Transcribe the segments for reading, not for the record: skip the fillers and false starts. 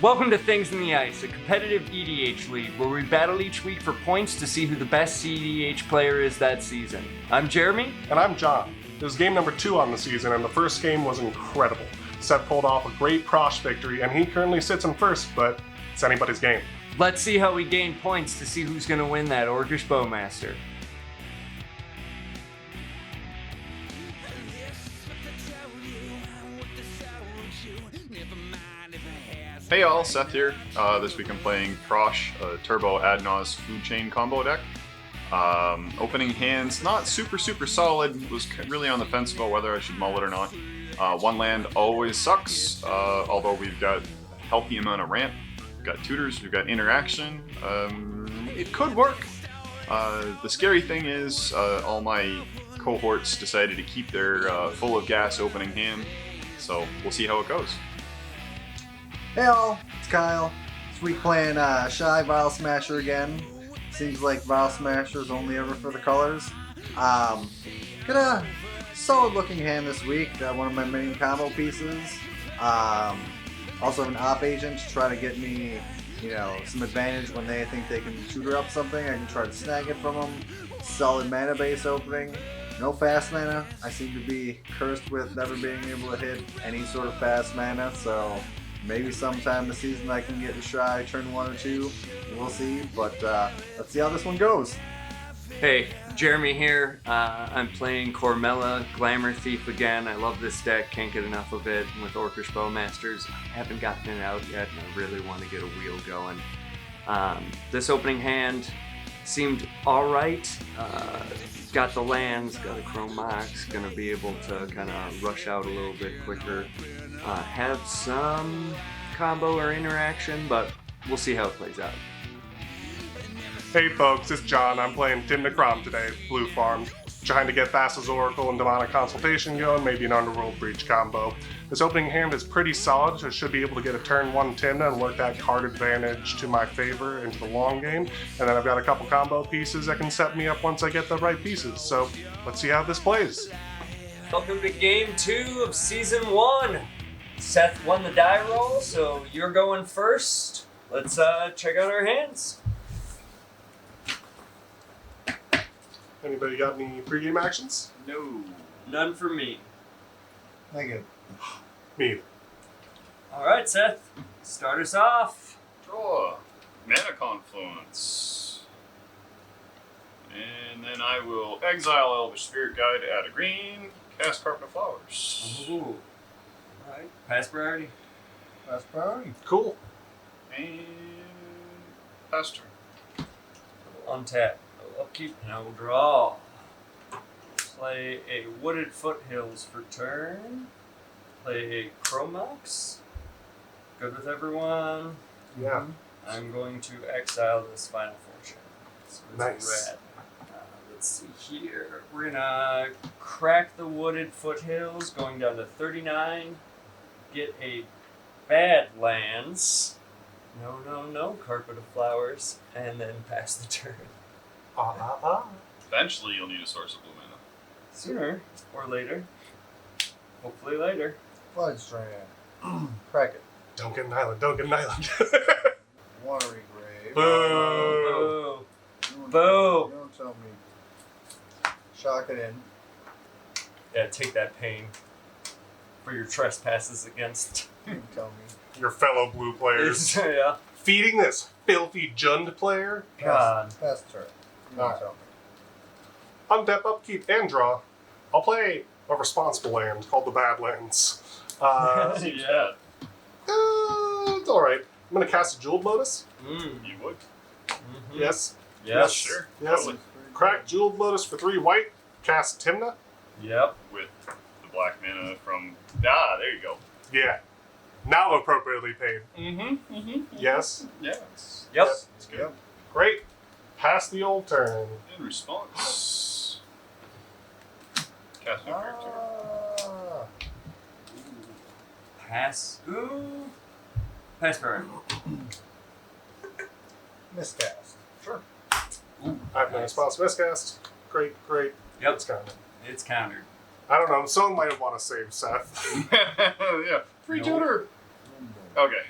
Welcome to Things in the Ice, a competitive EDH league where we battle each week for points to see who the best EDH player is that season. I'm Jeremy. And I'm John. It was game number 2 on the season, and the first game was incredible. Seth pulled off a great Prossh victory, and he currently sits in first, but it's anybody's game. Let's see how we gain points to see who's going to win that Orcish Bowmaster. Hey y'all, Seth here. This week I'm playing Prossh, a Turbo Ad Naus food chain combo deck. Opening hands, not super solid. Was really on the fence about whether I should mull it or not. One land always sucks, although we've got a healthy amount of ramp. We've got tutors, we've got interaction. It could work. The scary thing is all my cohorts decided to keep their full of gas opening hand, so we'll see how it goes. Hey all, it's Kyle. This week playing Ishai Vial Smasher again. Seems like Vial Smasher's only ever for the colors. Got a solid looking hand this week. Got one of my main combo pieces. Also an op agent to try to get me, some advantage when they think they can tutor up something. I can try to snag it from them. Solid mana base opening. No fast mana. I seem to be cursed with never being able to hit any sort of fast mana, so maybe sometime this season I can get Ishai turn 1 or 2. We'll see, but let's see how this one goes. Hey, Jeremy here. I'm playing Cormela, Glamour Thief again. I love this deck, can't get enough of it. And with Orcish Bowmasters, I haven't gotten it out yet, and I really want to get a wheel going. This opening hand seemed alright. Got the lands, got a Kraum Mox, gonna be able to kind of rush out a little bit quicker. Have some combo or interaction, but we'll see how it plays out. Hey folks, it's John. I'm playing Tymna Kraum today, Blue Farm. Trying to get Thassa's Oracle and Demonic Consultation going, maybe an Underworld Breach combo. This opening hand is pretty solid, so I should be able to get a turn 1 Tymna and work that card advantage to my favor into the long game. And then I've got a couple combo pieces that can set me up once I get the right pieces. So let's see how this plays. Welcome to Game 2 of Season 1. Seth won the die roll, so you're going first. Let's check out our hands. Anybody got any pregame actions? No, none for me. Negative. Me either. All right, Seth, start us off. Draw. Mana Confluence. And then I will exile Elvish Spirit Guide, add a green, cast Carpet of Flowers. Ooh. All right, pass priority. That's priority. Cool. And pass turn. Untap. Upkeep, no draw. Play a Wooded Foothills for turn. Play a Kraum Mox. Good with everyone. Yeah. I'm going to exile this Final Fortune. So it's Nice. red. Let's see here. We're gonna crack the Wooded Foothills, going down to 39. Get a Badlands. No, Carpet of Flowers, and then pass the turn. Eventually you'll need a source of blue mana. Sooner or later. Hopefully later. Flood Strand. Crack it. Don't get an island, don't get an island. Watery Grave. Boo! Boo! Don't tell me. Shock it in. Yeah, take that pain for your trespasses against. Don't tell me. Your fellow blue players. Yeah. Feeding this filthy Jund player? God. Pass turn. Alright. Don't tell me. Untap, upkeep, and draw. I'll play a responsible land called the Badlands. Yeah. It's alright. I'm gonna cast a Jeweled Lotus. Mm. You would? Mm-hmm. Yes. Yes. Sure. Yes. Totally. Crack Jeweled Lotus for 3 white. Cast Tymna. Yep. With the black mana from... Ah, there you go. Yeah. Now appropriately paid. Mm-hmm. Yes. Yes. Yep. It's good. Yep. Great. Pass the old turn. In response... Cast new character. Pass. Ooh. Pass priority. Miscast. Sure. Ooh. I have no response to miscast. Great. Yep. It's kind of. It's countered. I don't know. Someone might want to save Seth. Yeah. Free tutor. Okay.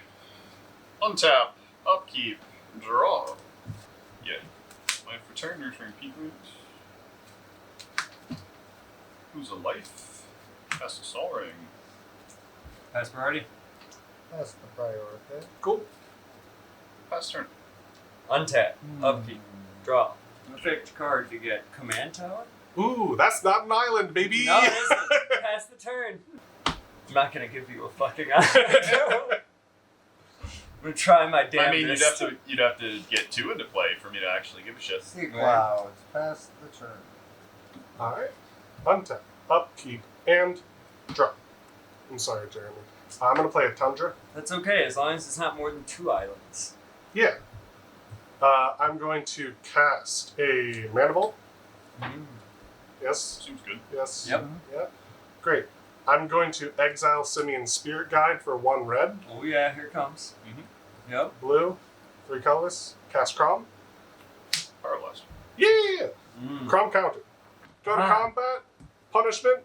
Untap, upkeep, draw. Yeah. Life return, return Peakroot. Who's a life? Cast a Sol Ring. Pass priority. That's the priority. Cool. Pass turn. Untap. Upkeep. Draw. Effect card to get command tower. Ooh, that's not an island, baby. No, it isn't. Pass the turn. I'm not gonna give you a fucking island. I'm gonna try my damnedest. I mean, you'd have to get 2 into play for me to actually give a shit. Sea clouds. Pass the turn. Alright. Untap, upkeep, and draw. I'm sorry, Jeremy. I'm going to play a Tundra. That's okay, as long as it's not more than 2 islands. Yeah. I'm going to cast a Mana Bolt. Yes. Seems good. Yes. Yep. Yeah. Great. I'm going to exile Simeon's Spirit Guide for 1 red. Oh yeah, here it comes. Yep. Blue. 3 colors. Cast Kraum. Power Blast. Yeah! Kraum counter. Go to combat. Punishment.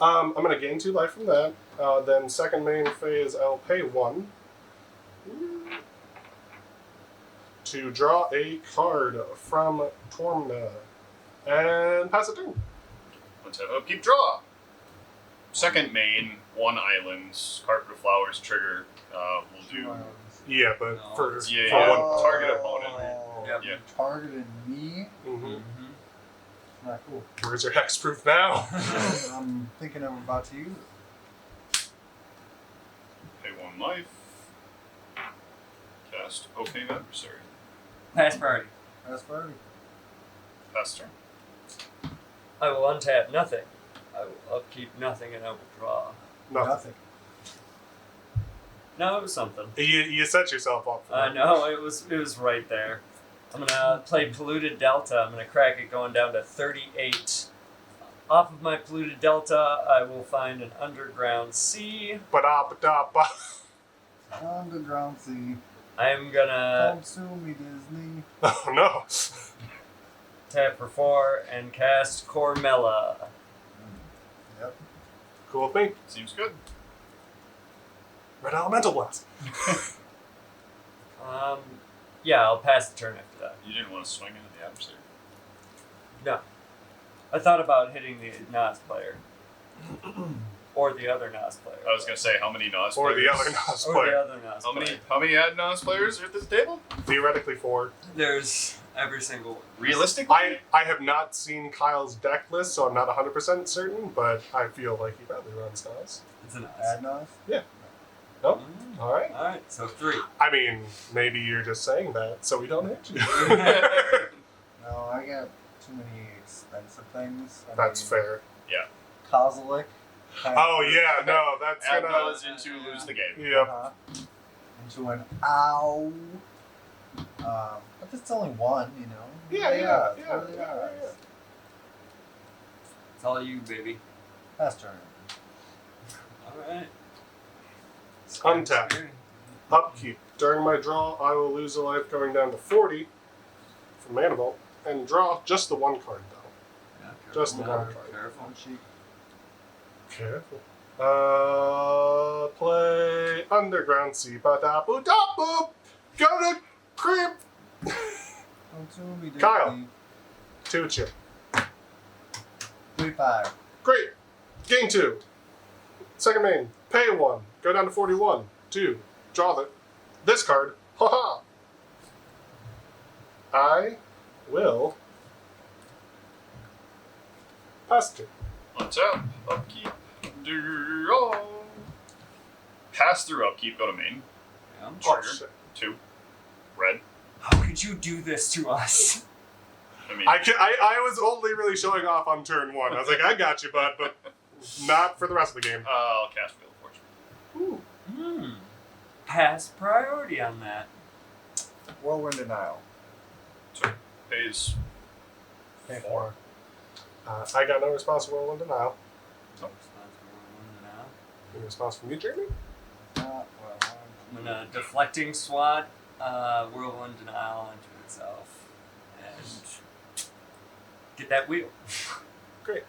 I'm going to gain 2 life from that. Then second main phase, I'll pay 1 to draw a card from Tymna and pass a turn. Let's have upkeep, draw. Second main, 1 island, Carpet of Flowers trigger. We'll do. Yeah, but No. for Yeah, target opponent. Yep. Yeah. Targeted me. Mm-hmm. Not cool. Where's your hexproof now? I'm thinking I'm about to use it. Pay 1 life. Cast Opening Adversary. Pass priority. That's priority. Pass turn. I will untap nothing. I will upkeep nothing and I will draw. Nothing. No, it was something. You set yourself up for I that. know, it was right there. I'm gonna play Polluted Delta. I'm gonna crack it going down to 38. Off of my Polluted Delta, I will find an Underground Sea. Ba-da-ba-da-ba. Underground sea. I'm gonna Don't sue me, Disney. Oh no. tap for 4 and cast Cormela. Yep. Cool with me. Seems good. Red Elemental Blast. Yeah, I'll pass the turn after that. You didn't want to swing into the adversary. No. I thought about hitting the Nas player. Or the other Nas player. I was gonna say how many Nas Or players? the other Nas Or the player. other Nas player. How many Ad Naus players are at this table? Theoretically 4. There's every single one. Realistically? I have not seen Kyle's deck list, so I'm not 100% certain, but I feel like he probably runs Nas. It's a Nas. Ad Naus? Nope. Alright. Alright, so 3. I mean, maybe you're just saying that so we don't hit you. No, I got too many expensive things. That's fair. Kozilek. Oh yeah, no, that's Ad gonna... Naus into lose the game. Yep. Into an ow. But it's only 1, you know. Yeah. It's all you, baby. Pass turn. Alright. Untap. Upkeep. During my draw, I will lose a life going down to 40 from Mana Bolt, and draw just the 1 card though. Yeah, Just the careful. 1 card. Careful. One sheet. Careful. Play Underground Sea. Ba-da-boo da boop. Go to crib. Don't sue me, Disney. Kyle. 2 chip. 3-5. Great. Gain 2. Second main. Pay 1. Go down to 41. 2. Draw this card. Haha. I will pass turn. Untap, upkeep, draw. Pass through upkeep, go to main. Yeah. Oh, Trigger. shit. 2. Red. How could you do this to us? I mean, I was only really showing off on turn 1. I was like, I got you, bud, but not for the rest of the game. I'll cast Wheel of Fortune. Ooh. Pass priority on that. Whirlwind Denial. So, pays Pay 4. I got no response from Whirlwind Denial. Nope. Any response from you, Jeremy? Well, I'm gonna deflecting SWAT, whirlwind denial into itself, and get that wheel. Great.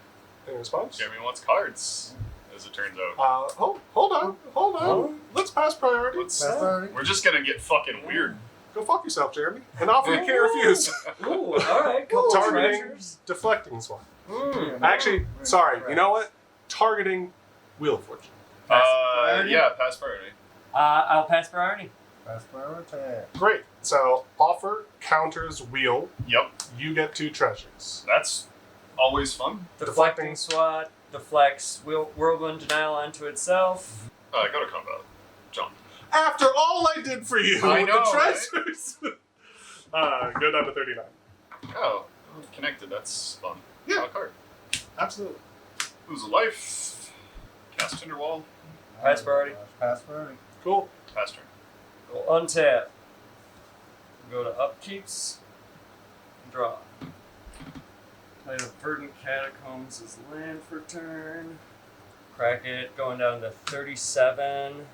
Any response? Jeremy wants cards. as it turns out. Hold on. Oh. Let's pass priority. We're just gonna get fucking weird. Go fuck yourself, Jeremy. And offer you can't refuse. Ooh, alright, couple Targeting, treasures. deflecting swat. Mm. Actually, sorry. You know what? Targeting Wheel of Fortune. priority? Yeah, pass priority. I'll pass priority. Pass priority. Great. So offer counters wheel. Yep, You get 2 treasures. that's always fun. Deflecting SWAT, deflects whirlwind denial onto itself. Go to combat, John. After all I did for you I with know, the right? treasures. Go down to 39. Oh, connected. That's fun. Yeah. Draw a card. Absolutely. Lose a life. Cast Tinderwall. Pass priority. Pass priority. Cool. Pass turn. We'll untap. Go to upkeeps. Draw. Play the Verdant Catacombs as land for turn. Crack it, going down to 37.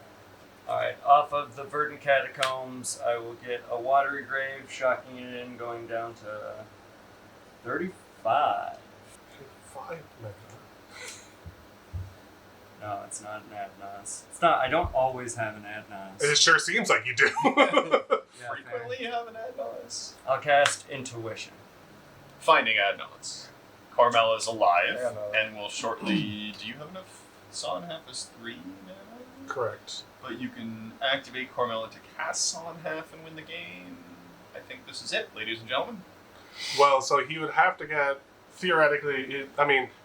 Alright, off of the Verdant Catacombs, I will get a Watery Grave, shocking it in, going down to 35. 5 mana. No, it's not an Ad Naus. It's not, I don't always have an Ad Naus. It sure seems like you do. Yeah, Frequently have an Ad Naus. fair. I'll cast Intuition. Finding Ad Naus. Carmela is alive Yeah, no. and will shortly. Do you have enough? Saw and Half is 3 mana? Correct. But you can activate Cormela to cast Saw and Half and win the game. I think this is it, ladies and gentlemen. Well, so he would have to get theoretically.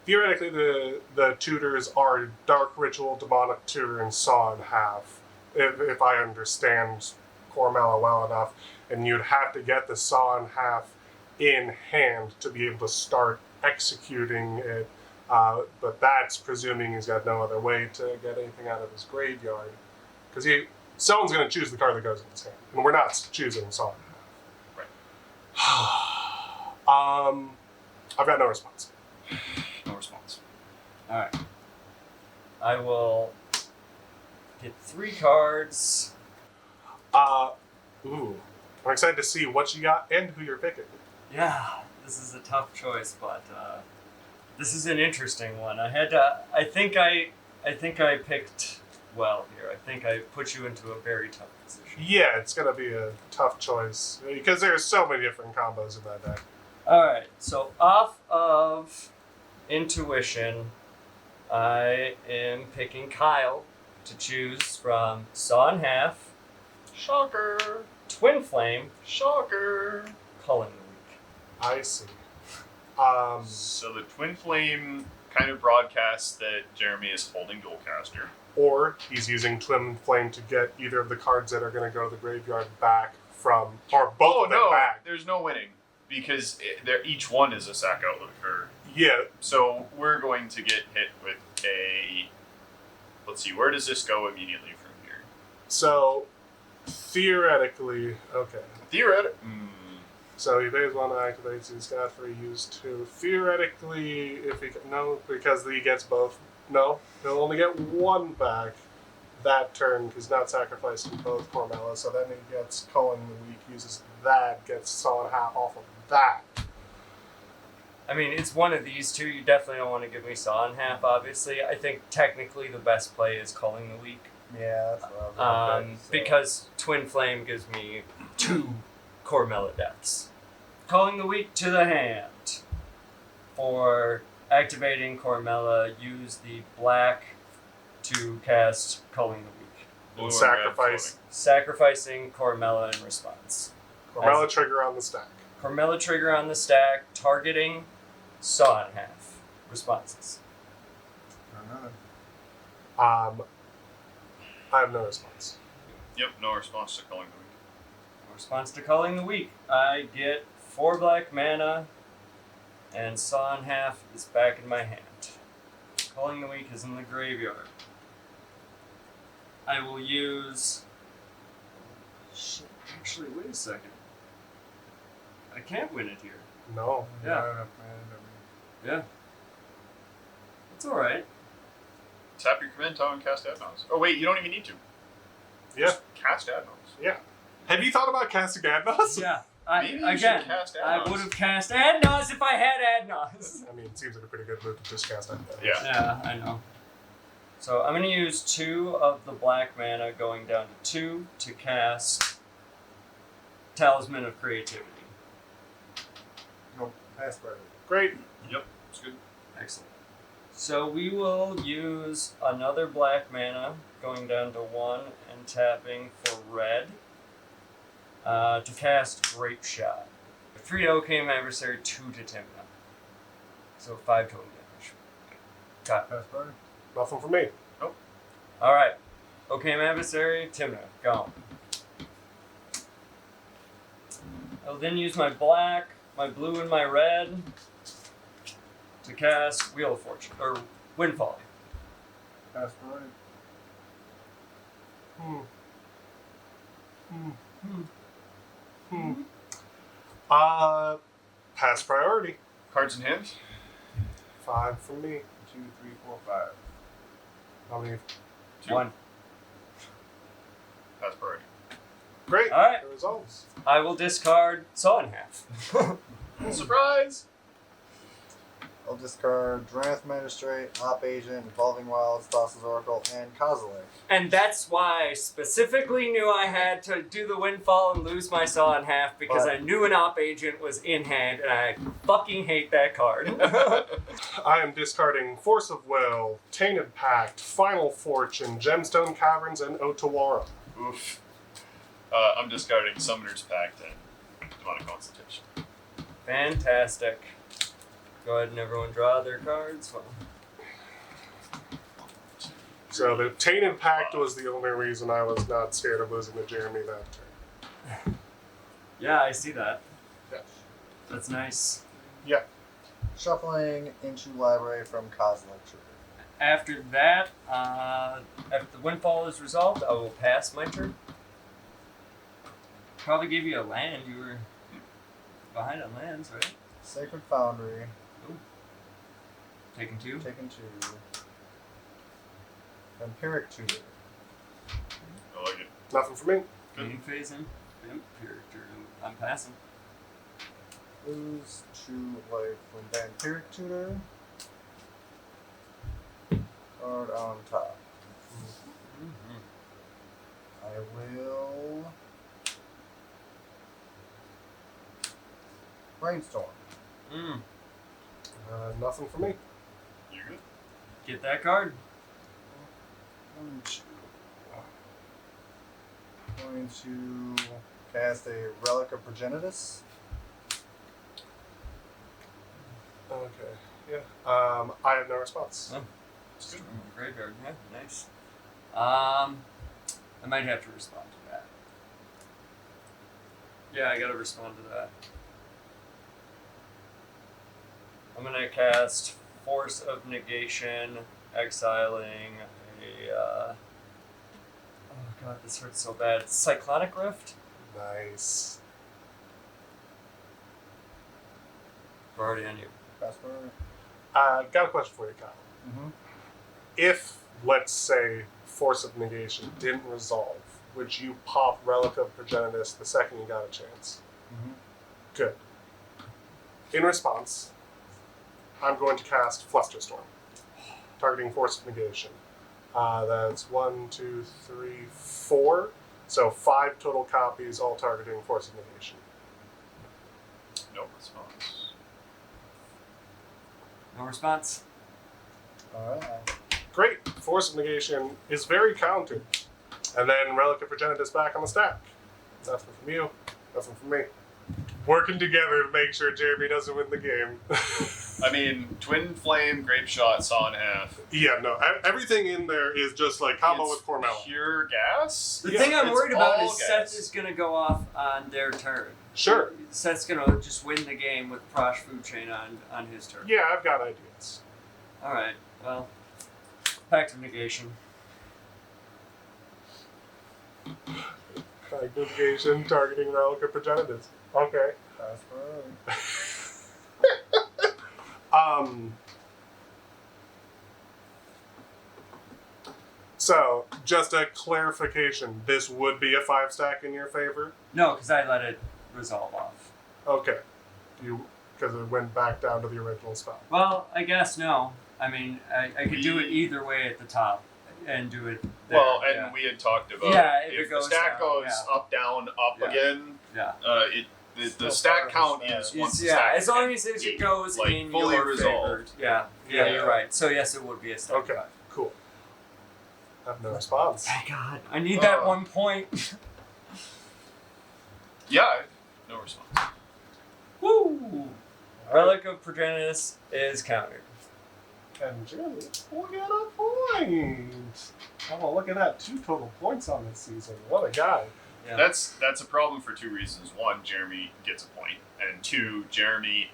Theoretically, the tutors are Dark Ritual, Demonic Tutor, and Saw in Half. If I understand Cormela well enough, and you'd have to get the Saw in Half in hand to be able to start executing it. But that's presuming he's got no other way to get anything out of his graveyard, because someone's going to choose the card that goes in his hand, and we're not choosing Saw in Half. I've got no response. No response. Alright. I will get 3 cards. Ooh. I'm excited to see what you got and who you're picking. Yeah, this is a tough choice, but this is an interesting one. I think I picked well here. I think I put you into a very tough position. Yeah, it's going to be a tough choice, because there's so many different combos in that deck. Alright, so off of Intuition, I am picking Kyle to choose from Saw in Half, Shocker! Twin Flame, Shocker! Culling the Weak. I see. So the Twin Flame kind of broadcasts that Jeremy is holding Dualcaster. Or he's using Twin Flame to get either of the cards that are going to go to the graveyard back from, or both of them back. There's no winning because each one is a sack outlet for. Yeah, So we're going to get hit with a. Let's see, where does this go immediately from here? so theoretically, okay. So he pays 1 to activate, so he's got 3, use 2. Theoretically, if he no, because he gets both. No, he'll only get 1 back that turn. He's not sacrificing both Cormela, so then he gets Culling the Weak, uses that, gets Saw in Half off of that. I mean, it's one of these two. You definitely don't want to give me Saw in Half, obviously. I think technically the best play is Culling the Weak. Yeah, that's what I was gonna pick, so. Because Twin Flame gives me 2 Cormela deaths. Calling the Weak to the hand. For activating Cormela, use the black to cast Culling the Weak. Blue and Sacrifice. Sacrificing Cormela in response. Cormela trigger on the stack. Cormela trigger on the stack, targeting Saw in Half. Responses. I have no response. Yep, no response to Culling the Weak. Response to Culling the Weak. I get 4 black mana, and Saw in Half is back in my hand. Culling the Weak is in the graveyard. I will use... Shit, actually, wait a second. I can't win it here. No. Yeah. Yeah. It's alright. Tap your command tile and cast Ad Naus. Oh wait, you don't even need to. Yeah. Just cast Ad Naus. Yeah. Have you thought about casting Ad Naus? Yeah. Maybe you should cast Ad I Naus. would have cast Ad Naus if I had Ad Naus. I mean, it seems like a pretty good move to just cast Ad Naus. Yeah. Yeah, I know. So I'm going to use 2 of the black mana, going down to 2 to cast Talisman of Creativity. No, pass priority. Great. Yep, it's good. Excellent. So we will use another black mana, going down to 1 and tapping for red, to cast Grape Shot. 3 to Okame Adversary, 2 to Tymna. So 5 total damage. Got it. Pass priority. Nothing for me. Alright. Okame Adversary, Tymna, go. I'll then use my black, my blue, and my red to cast Wheel of Fortune, or Windfall. Pass priority. Pass priority. Cards in hand. 5 for me. 2, 3, 4, 5. How many? 2. 1. Pass priority. Great. Alright. The results. I will discard Saw in Half. Surprise! I'll discard Dranath Magistrate, Op Agent, Evolving Wilds, Thassa's Oracle, and Kozilek. And that's why I specifically knew I had to do the Windfall and lose my Saw in Half, because I knew an Op Agent was in hand, and I fucking hate that card. I am discarding Force of Will, Tainted Pact, Final Fortune, Gemstone Caverns, and Otawara. Oof. I'm discarding Summoner's Pact and Demonic Consultation. Fantastic. Go ahead and everyone draw their cards. Well, So the Tainted Pact was the only reason I was not scared of losing to Jeremy that turn. yeah, I see that. Yes. That's nice. Yeah. Shuffling into library from Kozilek Trigger. After that, after the Windfall is resolved, I will pass my turn. Probably gave you a land. You were behind on lands, right? Sacred Foundry. Taking 2. Taken 2. Vampiric Tutor. I like it. Nothing for me. Gaining phase in. Character. I'm passing. Lose 2 life from Vampiric Tutor. Card on top. Mm-hmm. I will Brainstorm. Nothing for me. You good? Get that card. Going to cast a Relic of Progenitus. Okay. Yeah. I have no response. Oh. Graveyard. Yeah, nice. I might have to respond to that. Yeah, I gotta respond to that. I'm gonna cast Force of Negation, exiling a. Oh god, this hurts so bad. Cyclonic Rift? Nice. We're already on you. Pass forward. Got a question for you, Kyle. Mm-hmm. If, let's say, Force of Negation didn't resolve, would you pop Relic of Progenitus the second you got a chance? Mm-hmm. Good. In response, I'm going to cast Flusterstorm, targeting Force of Negation. That's 1, 2, 3, 4. So 5 total copies, all targeting Force of Negation. No response. No response? Alright. Great. Force of Negation is very countered. And then Relic of Progenitus back on the stack. Nothing from you. Nothing from me. Working together to make sure Jeremy doesn't win the game. I mean, Twin Flame, Grape Shot, Saw in Half. Yeah, no. Everything in there is just like combo It's with Cormela. Pure gas? The Yeah, thing I'm it's worried about all is gas. Seth is gonna go off on their turn. Sure. Seth's gonna just win the game with Prossh Food Chain on his turn. Yeah, I've got ideas. Alright, well. Pact of Negation. Negation targeting Relic of Progenitus. Okay. Pass forward. So, just a clarification. This would be a 5 stack in your favor? No, because I let it resolve off. Okay. Because it went back down to the original spot. Well, I guess no. I mean, I could do it either way at the top. and do it. There. Well, and yeah. we had talked about if it if the goes stack down, goes up, down, up Yeah. again. Yeah. The Still stack part of the count stack. is once the Yeah, stack as long as it goes like, in fully your resolved. favor. Yeah. Yeah. You're right. So yes, it would be a stack. Okay. cut. Cool. I have no response. Thank God. I need that 1 point. Yeah, no response. Woo! Relic of Progenitus is countered. And Jeremy will get a point. Oh, look at that. 2 total points on this season. What a guy. Yeah. That's a problem for 2 reasons. 1, Jeremy gets a point, and 2, Jeremy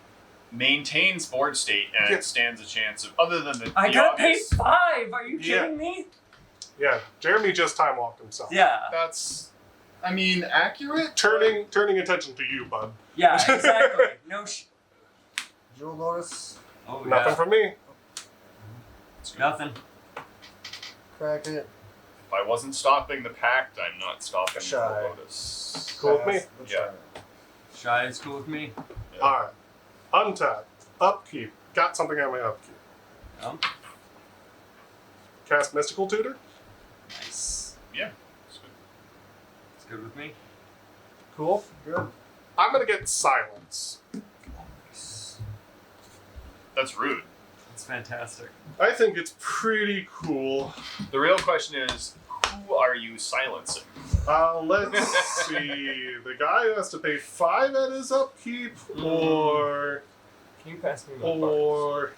maintains board state and Yeah. stands a chance of other than the I the got paid obvious. 5. Are you Yeah. kidding me? Yeah, Jeremy just time walked himself. Yeah. That's, I mean, accurate. Turning attention to you, bud. Yeah. Exactly. No. Jewel notice. Oh Nothing yeah. from me. Nothing. Crack it. If I wasn't stopping the pact, I'm not stopping Ishai. the Lotus. Cool with me? Pass the Yeah. turn. Shy is cool with me. Alright. Untap. Upkeep. Got something on my upkeep. Um, Cast Mystical Tutor. nice. Yeah. It's good. It's good with me. Cool. Good. I'm gonna get Silence. That's rude. It's fantastic. I think it's pretty cool. The real question is, who are you silencing? Let's see. The guy who has to pay 5 at his upkeep, or Can you pass me my or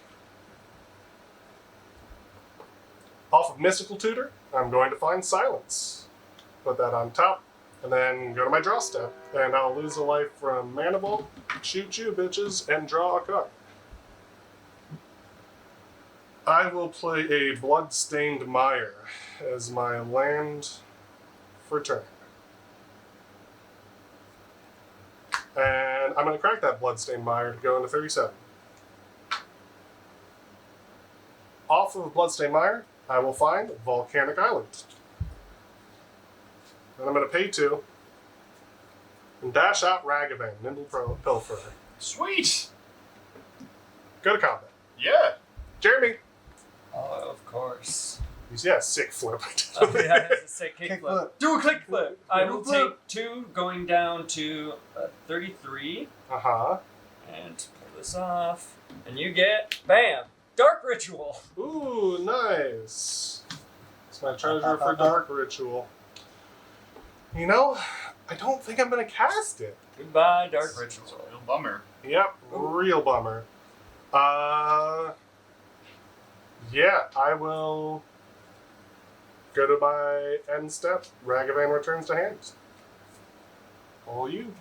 off of Mystical Tutor, I'm going to find Silence. Put that on top, and then go to my draw step, and I'll lose a life from Mana Vault, shoot you bitches, and draw a card. I will play a Bloodstained Mire as my land for turn. And I'm going to crack that Bloodstained Mire to go into 37. Off of Bloodstained Mire, I will find Volcanic Island. Then I'm going to pay 2 and dash out Ragavan, Nimble Pilferer. Sweet. Go to combat. Yeah. Jeremy! Oh, of course. Yeah, sick flip. Oh, yeah, it's a sick kick Kick flip. flip. Do a kick flip. I will Do a flip. take 2, going down to 33, Uh-huh. and pull this off. And you get, bam, Dark Ritual. Ooh, nice. It's my treasure for Dark Ritual. You know, I don't think I'm going to cast it. Goodbye, Dark Ritual. It's a real bummer. Yep, real bummer. Yeah, I will go to my end step. Ragavan returns to hand. All you.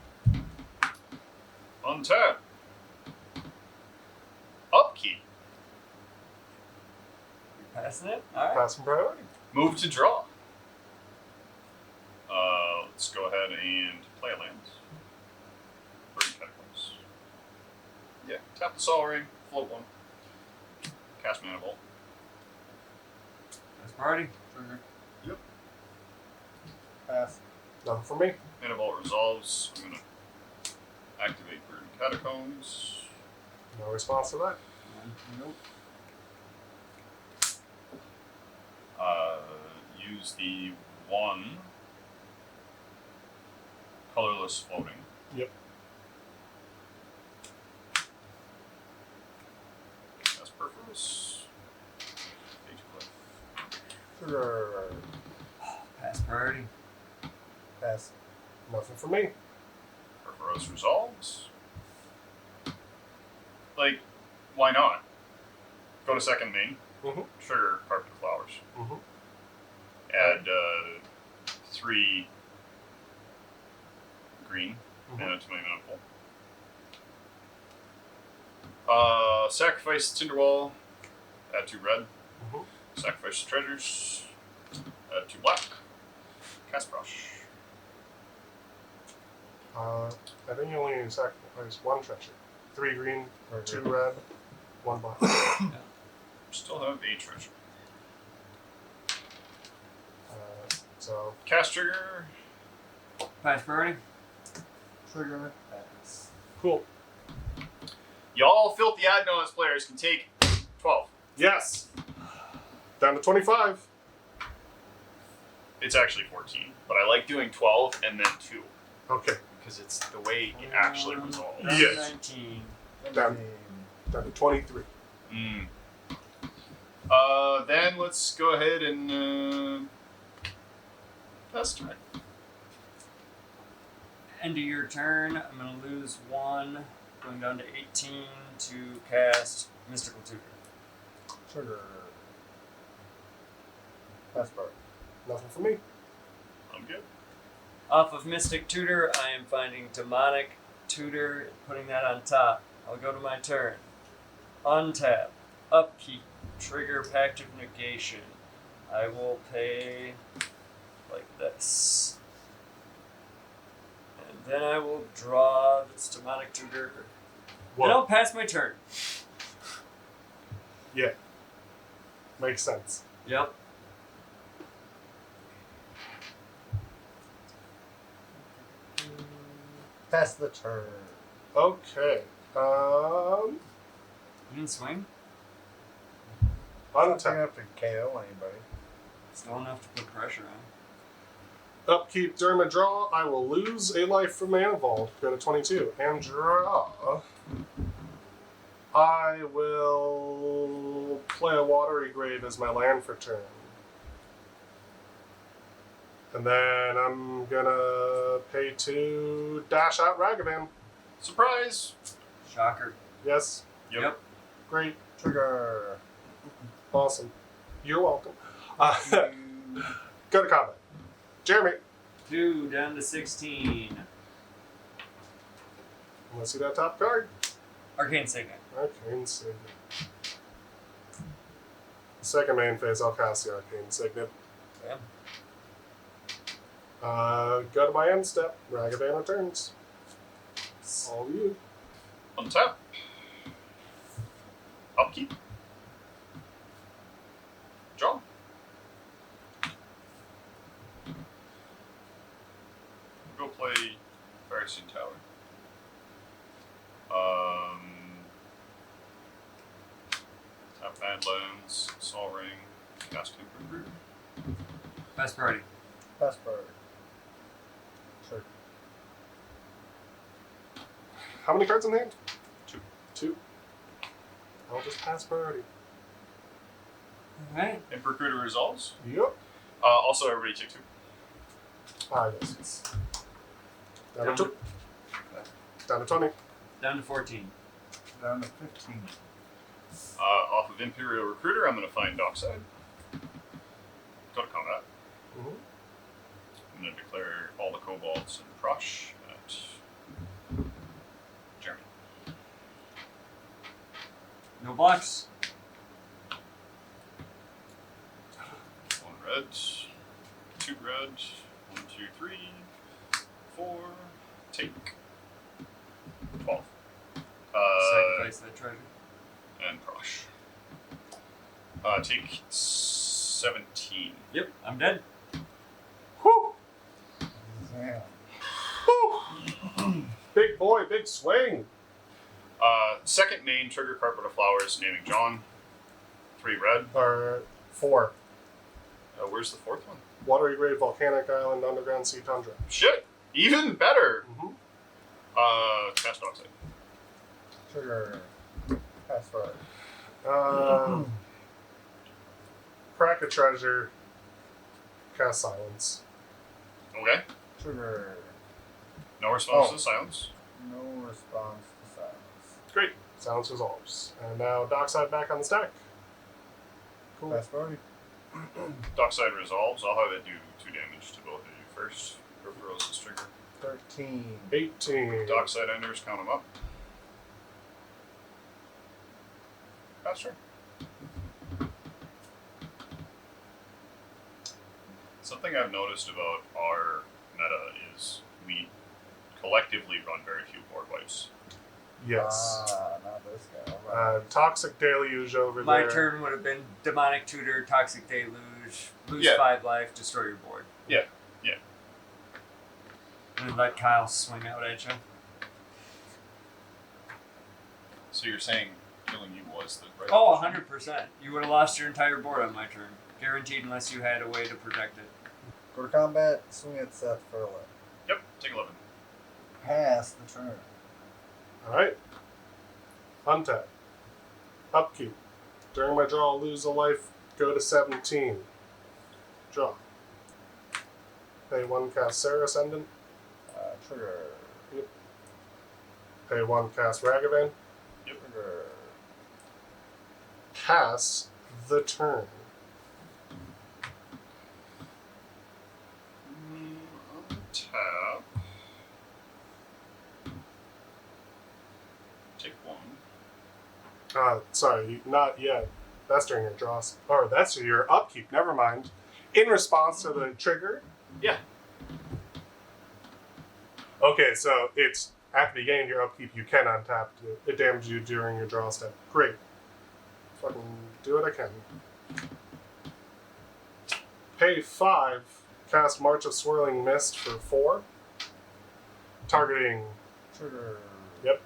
Untap. Upkeep. You passing it? Alright. Passing priority. Move to draw. Let's go ahead and play a land. Burning Catacombs. Yeah, tap the Sol Ring, float 1. Cast Mana Vault. That's party. Pass. Nothing for me. Mana Vault resolves. I'm gonna activate Burning Catacombs. No response to that. Nope. Use the 1 colorless floating. Yep. That's Perforce. Page Pass priority. Pass. Nothing for me. Perforce resolves. Like, why not? Go to second main. Mm-hmm. Trigger Carpet Flowers. Mm-hmm. Add 3 green Mhm. and to my mana pool. Sacrifice Tinderwall. Add 2 red. Mhm. Sacrifice treasures. Add 2 black. Cast Prossh. I think you only need to sacrifice 1 treasure. 3 green, 2 red, 1 black. Still have 8 treasure. So, Cast trigger. Pass priority. Trigger. Pass. cool. Y'all filthy Ad Naus players can take 12. Yes! Down to 25. It's actually 14, but I like doing 12 and then 2 Okay. because it's the way it actually resolves. Yes. 19. Down to 23. Then let's go ahead and pass turn. End of your turn. I'm going to lose 1, going down to 18 to cast Mystical Tutor. Trigger. Passport. Nothing for me. I'm good. Off of Mystic Tutor, I am finding Demonic Tutor, putting that on top. I'll go to my turn. Untap. Upkeep. Trigger Pact of Negation. I will pay like this. And then I will draw this Demonic Tutor. Then I'll pass my turn. Yeah. Makes sense. Yep. Pass the turn. Okay. You didn't swing? I'm not Untap. have to KO anybody. Still enough to put pressure on. Upkeep during my draw, I will lose a life from Mana Vault. Go to 22. And draw. I will play a Watery Grave as my land for turn. And then I'm gonna pay 2, dash out Ragavan. Surprise! Shocker. Yes. Yep. Great. Trigger. Awesome. You're welcome. Go to combat. Jeremy. 2 down to 16. Let's see that top card. Arcane Signet. Arcane Signet. Second main phase, I'll cast the Arcane Signet. Yeah. Go to my end step. Ragavan returns. All you. Untap. Upkeep. Draw. Go play Pharisee Tower. Tap Badlands, Sol Ring, cast Tempered Root. Best party. Passport. Trigger. How many cards in hand? 2. 2. I'll just pass priority. Alright. Emperor Recruiter resolves. Yep. Also, everybody take 2. Yes. Down to 2. Down to 20. Down to 14. Down to 15. Off of Imperial Recruiter, I'm going to find Dockside. Go to combat. Mm-hmm. I'm going to declare all the kobolds and Prossh at Jeremy. No blocks. 1 red, 2 red, 1, 2, 3, 4, take 12. Sacrifice that treasure. And Prossh. Take 17. Yep, I'm dead. Whew! Damn. Whew! Big boy, big swing. Second name, trigger Carpet of Flowers, naming John. 3 red. 4. Where's the 4th one? Watery Grave, Volcanic Island, Underground Sea Tundra. Shit! Even better! Mm-hmm. Cast Dockside. Trigger. Passport. Crack a treasure. Cast Silence. Okay. Trigger. No response Oh. to the silence. No response to silence. Great. Silence resolves. And now Dockside back on the stack. Cool. Passport. Dockside resolves. I'll have it do 2 damage to both of you first. Whoever rolls this trigger. 13. 18. Dockside enders, count them up. Pass turn. Something I've noticed about our meta is we collectively run very few board wipes. Yes. Not this guy. Alright. Toxic Deluge over My there. turn would have been Demonic Tutor, Toxic Deluge, lose Yeah. 5 life, destroy your board. Yeah. And then let Kyle swing out at you. So you're saying killing you was the right Oh, option? 100%. You would have lost your entire board on my turn. Guaranteed unless you had a way to protect it. For combat, swing at Seth for 11. Yep, take 11. Pass the turn. Alright. Untap. Upkeep. During my draw, lose a life, go to 17. Draw. Pay 1, cast Sarah Ascendant. Trigger. Yep. Pay 1, cast Ragavan. Yep. Trigger. Pass the turn. Tap. Take 1. Sorry, not yet. That's during your draw. Or that's your upkeep. Never mind. In response to the trigger. Yeah. Okay, so it's after you gain your upkeep, you can untap it. It damages you during your draw step. Great. Fucking do what I can. Pay 5. Cast March of Swirling Mist for 4. Targeting. Trigger. Yep.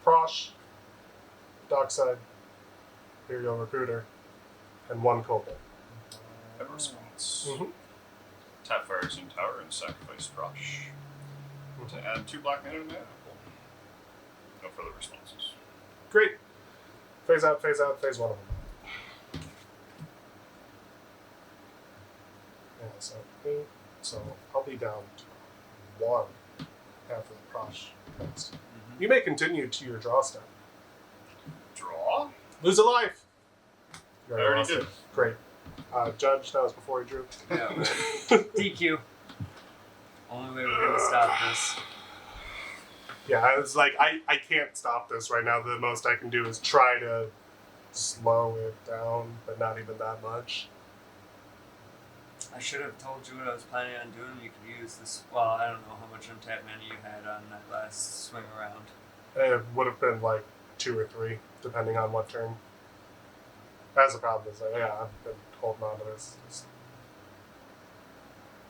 Prossh. Dockside. Imperial Recruiter. And 1 Kobold. Have a response. Mm-hmm. Tap Fires in Tower and sacrifice Prossh. To add 2 black mana to mana pool. No further responses. Great. Phase out, phase one of them. Yeah, so I'll be down to 1 after the Prossh next. You may continue to your draw step. Draw? Lose a life! I already did. Great. Judge, that was before he drew. Yeah, DQ. Only way we're gonna stop this. Yeah, I was like, I can't stop this right now. The most I can do is try to slow it down, but not even that much. I should have told you what I was planning on doing. You could use this. Well, I don't know how much untapped mana you had on that last swing around. It would have been like 2 or 3, depending on what turn. That's the problem. Is like, yeah, I've been holding on to this.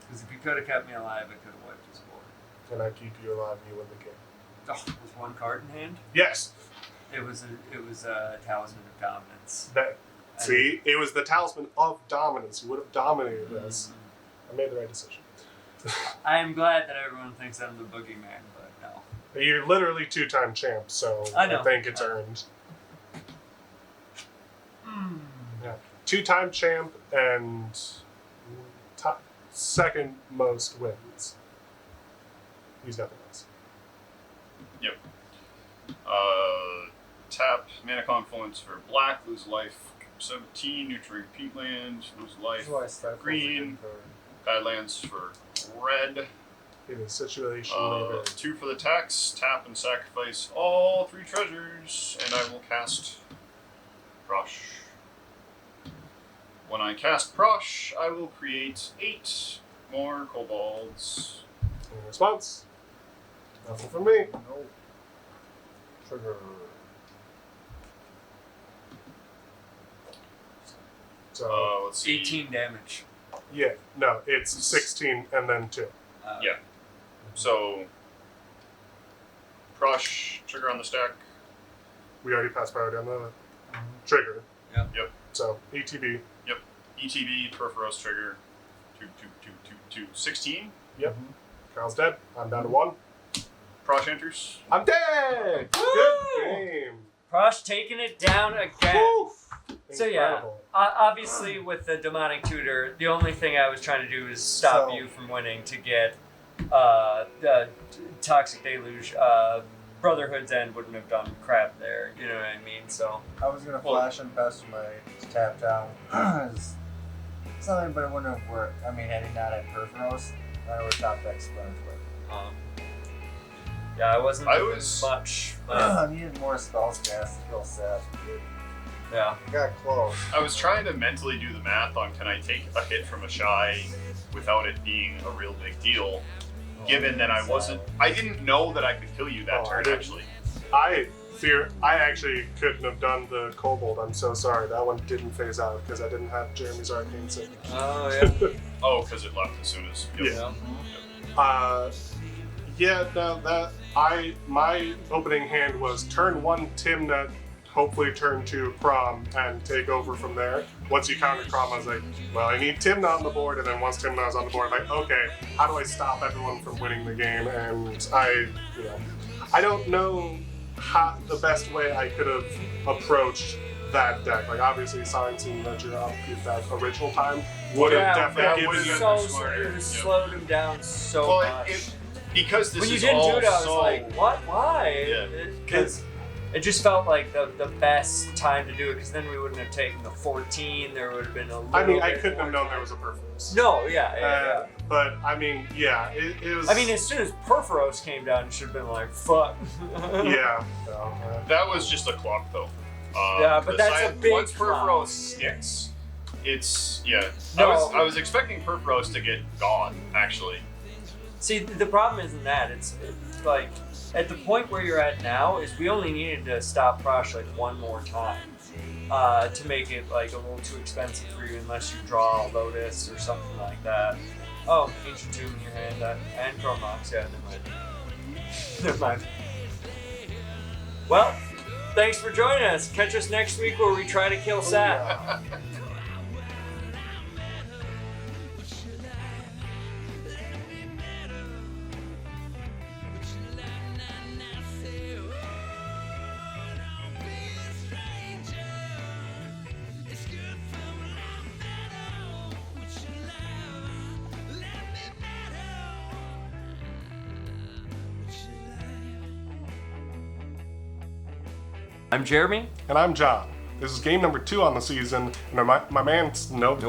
Because if you could have kept me alive, I could have wiped his board. Can I keep you alive? You win the game. Oh, with 1 card in hand? Yes. It was a Talisman of Dominance. See, it was the Talisman of Dominance. You would have dominated this. I made the right decision. I'm glad that everyone thinks I'm the boogeyman, but no. You're literally 2-time champ, so I know. think it's earned. Yeah, 2-time champ and second most wins. He's nothing else. Yep. Tap Mana Confluence for black, lose life 17, neutral repeat land, lose life green, Badlands for red. In a situation 2 for the tax, tap and sacrifice all 3 treasures, and I will cast Prossh. When I cast Prossh, I will create 8 more kobolds. in response, nothing from me. No. Trigger. So Let's see. 18 damage. yeah, no, it's 16 and then 2. Yeah. So, Prossh, trigger on the stack. We already passed priority on the trigger. Yep. Yep. So ETB. ETB, Perforos trigger. 16. Yep. Kyle's dead. I'm down to 1. Prossh enters. I'm dead. Woo! Good game. Prossh taking it down again. Woo! So yeah, Incredible. obviously with the demonic tutor, the only thing I was trying to do is stop So- you from winning to get toxic deluge. Brotherhood's End wouldn't have done crap there. You know what I mean? So I was gonna flash and pass my tap down. Something, but it wouldn't have worked. I mean, had he not had Perforos, I would have top deck Splinters with. yeah, I wasn't I doing was- much, but I needed more spells cast to kill Seth. yeah. Got close. I was trying to mentally do the math on can I take a hit from Ishai without it being a real big deal, given that I didn't know that I could kill you that Oh, I turn didn't. actually. I actually couldn't have done the Kobold. I'm so sorry. That one didn't phase out because I didn't have Jeremy's Arcane Signature. Oh yeah. Oh, because it left as soon as. Yep. Yeah. My opening hand was turn 1 Tymna hopefully turn to Kraum and take over from there. Once you counter Kraum, I was like, well, I need Tymna on the board, and then once Tymna was on the board, I'm like, okay, how do I stop everyone from winning the game? And I don't know how the best way I could have approached that deck. Like, obviously, silencing Ledger up at that original time would have definitely given it would have slowed him down so much. Because this when you is didn't all do it, I was so... like, what? Why? Yeah. Because it just felt like the best time to do it, because then we wouldn't have taken the 14, there would have been a little I couldn't have known time. there was a Perforos. No, yeah. But, I mean, yeah, it was... I mean, as soon as Perforos came down, you should have been like, fuck. Yeah. That was just a clock, though. Yeah, but that's a big once clock. Perforos sticks, it's... Yeah. No. I was expecting Perforos to get gone, actually. See, the problem isn't that. It's like, at the point where you're at now, is we only needed to stop Prossh like one more time to make it like a little too expensive for you, unless you draw a Lotus or something like that. Oh, Ancient Tomb in your hand, and Cormox, yeah, never mind. Well, thanks for joining us. Catch us next week where we try to kill Sat. I'm Jeremy. And I'm John. This is game number 2 on the season, and my man's... Nope.